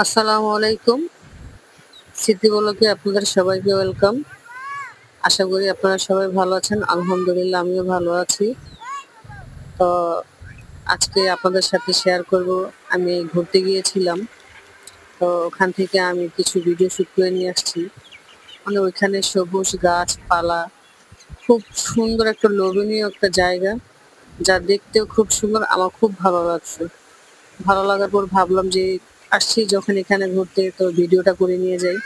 আসসালামু আলাইকুম। স্মৃতিবলকে আপনাদের সবাইকে ওয়েলকাম। আশা করি আপনারা সবাই ভালো আছেন। আলহামদুলিল্লাহ আমিও ভালো আছি। তো আজকে আপনাদের সাথে শেয়ার করব, আমি ঘুরতে গিয়েছিলাম। তো ওখান থেকে আমি কিছু ভিডিও শুট করে নিয়ে আসছি। মানে ওইখানে সবুজ গাছপালা, খুব সুন্দর একটা লোভনীয় একটা জায়গা, যা দেখতেও খুব সুন্দর। আমার খুব ভালো লাগছে। ভালো লাগার পর ভাবলাম যে আসছি যখন এখানে ঘুরতে, তো ভিডিওটা করে নিয়ে যাই।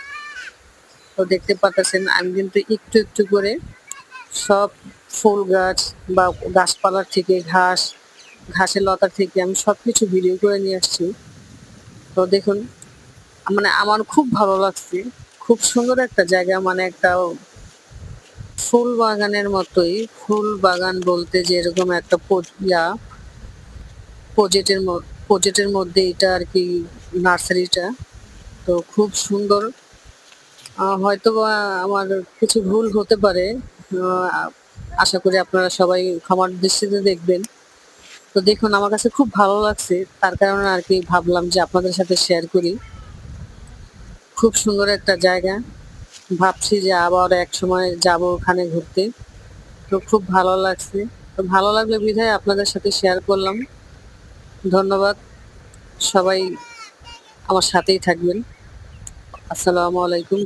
তো দেখতে পাচ্ছেন আমি কিন্তু একটু একটু করে সব ফুল গাছ বা গাছপালার থেকে ঘাসের লতা থেকে আমি সবকিছু ভিডিও করে নিয়ে আসছি। তো দেখুন, মানে আমার খুব ভালো লাগছে। খুব সুন্দর একটা জায়গা, মানে একটা ফুল বাগানের মতোই। ফুল বাগান বলতে যেরকম একটা প্রজেক্টের মধ্যে এটা আর কি, নার্সারিটা। তো খুব সুন্দর। হয়তোবা আমার কিছু ভুল হতে পারে। আশা করি আপনারা সবাই ক্ষমার দৃষ্টিতে দেখবেন। তো দেখুন, আমার কাছে খুব ভালো লাগছে। তার কারণে আরকি ভাবলাম যে আপনাদের সাথে শেয়ার করি। খুব সুন্দর একটা জায়গা। ভাবছি যে আবার একসময় যাবো ওখানে ঘুরতে। তো খুব ভালো লাগছে। তো ভালো লাগলো বিধায় আপনাদের সাথে শেয়ার করলাম। ধন্যবাদ। সবাই আমার সাথেই থাকবেন। আসসালামু আলাইকুম।